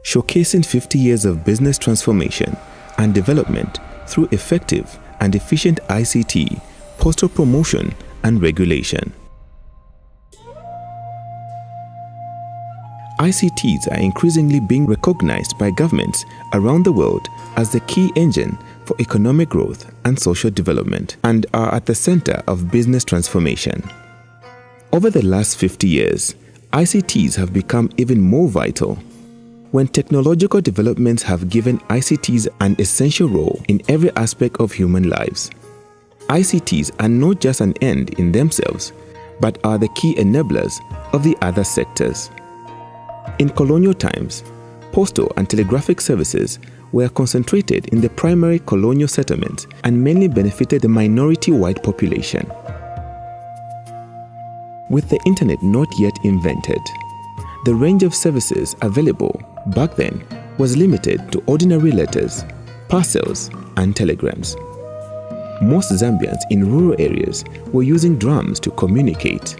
showcasing 50 years of business transformation and development through effective and efficient ICT, postal promotion, and regulation. ICTs are increasingly being recognized by governments around the world as the key engine for economic growth and social development, and are at the center of business transformation. Over the last 50 years, ICTs have become even more vital. When technological developments have given ICTs an essential role in every aspect of human lives, ICTs are not just an end in themselves, but are the key enablers of the other sectors. In colonial times, postal and telegraphic services were concentrated in the primary colonial settlements and mainly benefited the minority white population. With the internet not yet invented, the range of services available back then was limited to ordinary letters, parcels, and telegrams. Most Zambians in rural areas were using drums to communicate.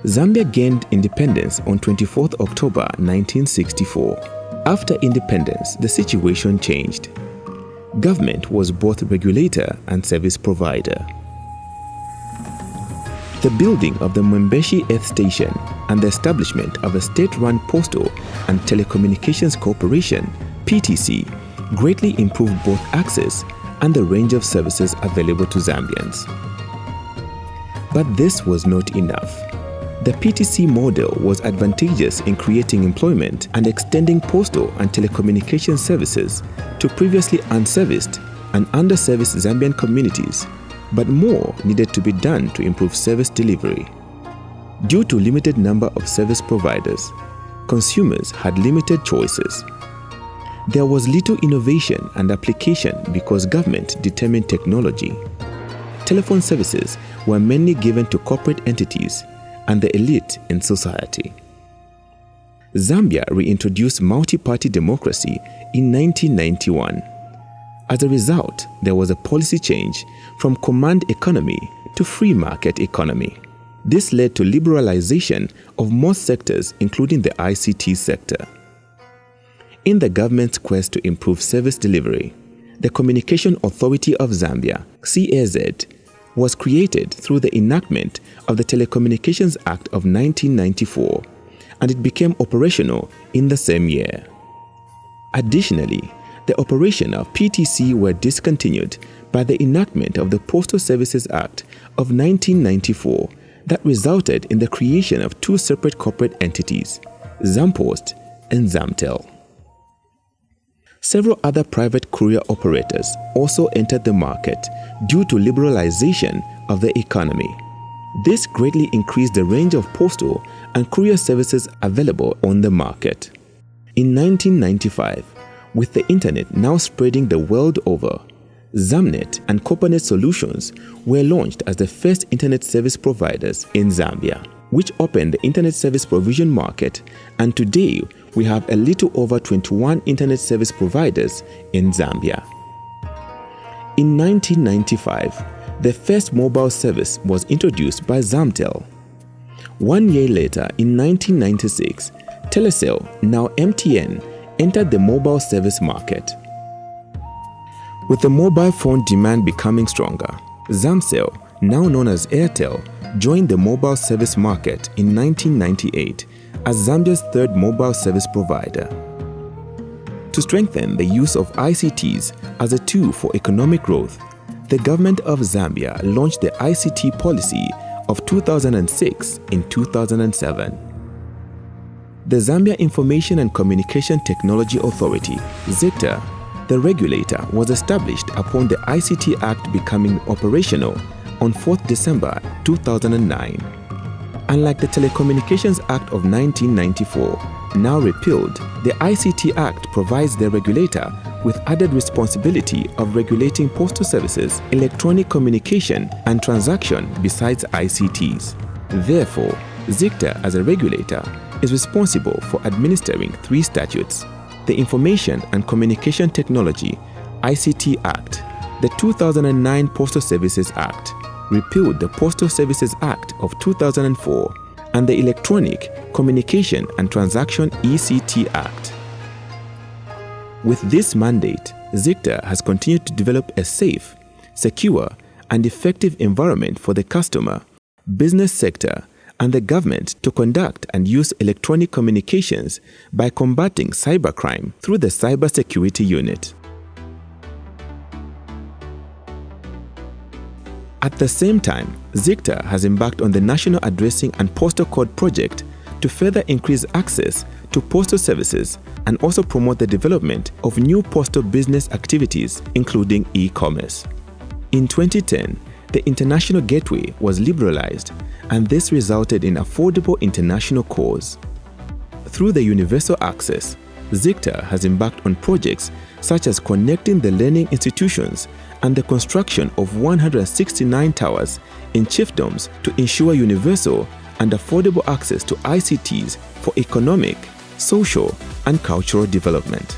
Zambia gained independence on 24 October 1964. After independence, the situation changed. Government was both regulator and service provider. The building of the Mwembeshi Earth Station and the establishment of a state-run postal and telecommunications corporation, PTC, greatly improved both access and the range of services available to Zambians. But this was not enough. The PTC model was advantageous in creating employment and extending postal and telecommunication services to previously unserviced and underserviced Zambian communities, but more needed to be done to improve service delivery. Due to limited number of service providers, consumers had limited choices. There was little innovation and application because government determined technology. Telephone services were mainly given to corporate entities and the elite in society. Zambia reintroduced multi-party democracy in 1991. As a result, there was a policy change from command economy to free market economy. This led to liberalization of most sectors, including the ICT sector. In the government's quest to improve service delivery, the Communication Authority of Zambia, CAZ, was created through the enactment of the Telecommunications Act of 1994, and it became operational in the same year. Additionally, the operation of PTC were discontinued by the enactment of the Postal Services Act of 1994 that resulted in the creation of two separate corporate entities, Zampost and Zamtel. Several other private courier operators also entered the market due to liberalization of the economy. This greatly increased the range of postal and courier services available on the market. In 1995, with the internet now spreading the world over, Zamnet and Coppernet Solutions were launched as the first internet service providers in Zambia, which opened the internet service provision market, and today we have a little over 21 internet service providers in Zambia. In 1995, the first mobile service was introduced by Zamtel. 1 year later, in 1996, Telecel, now MTN, entered the mobile service market. With the mobile phone demand becoming stronger, Zamcell, now known as Airtel, joined the mobile service market in 1998 as Zambia's third mobile service provider. To strengthen the use of ICTs as a tool for economic growth, the government of Zambia launched the ICT policy of 2006 in 2007. The Zambia Information and Communication Technology Authority, Zicta, the regulator, was established upon the ICT Act becoming operational on 4th December 2009. Unlike the Telecommunications Act of 1994, now repealed, the ICT Act provides the regulator with added responsibility of regulating postal services, electronic communication, and transaction besides ICTs. Therefore, Zicta as a regulator is responsible for administering 3 statutes: the Information and Communication Technology ICT Act, the 2009 Postal Services Act, repealed the Postal Services Act of 2004, and the Electronic Communication and Transaction ECT Act. With this mandate, Zicta has continued to develop a safe, secure, and effective environment for the customer, business sector, and the government to conduct and use electronic communications by combating cybercrime through the Cybersecurity Unit. At the same time, Zicta has embarked on the National Addressing and Postal Code project to further increase access to postal services and also promote the development of new postal business activities, including e-commerce. In 2010, the international gateway was liberalized, and this resulted in affordable international calls. Through the universal access, Zicta has embarked on projects such as connecting the learning institutions and the construction of 169 towers in chiefdoms to ensure universal and affordable access to ICTs for economic, social, and cultural development.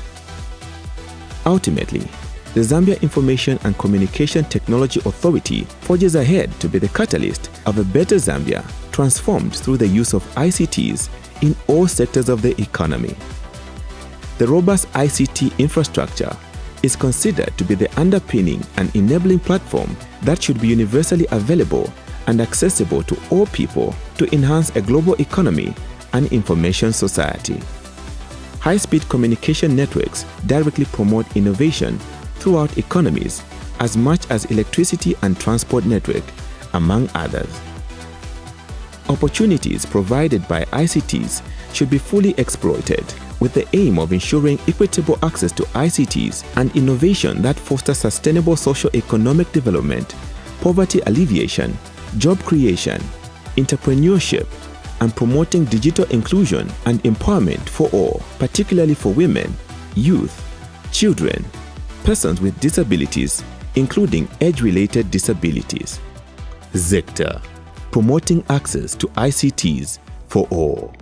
Ultimately, the Zambia Information and Communication Technology Authority forges ahead to be the catalyst of a better Zambia, transformed through the use of ICTs in all sectors of the economy. The robust ICT infrastructure is considered to be the underpinning and enabling platform that should be universally available and accessible to all people to enhance a global economy and information society. High-speed communication networks directly promote innovation throughout economies as much as electricity and transport network, among others. Opportunities provided by ICTs should be fully exploited with the aim of ensuring equitable access to ICTs and innovation that fosters sustainable socio-economic development, poverty alleviation, job creation, entrepreneurship, and promoting digital inclusion and empowerment for all, particularly for women, youth, children, persons with disabilities, including age-related disabilities. Zicta, promoting access to ICTs for all.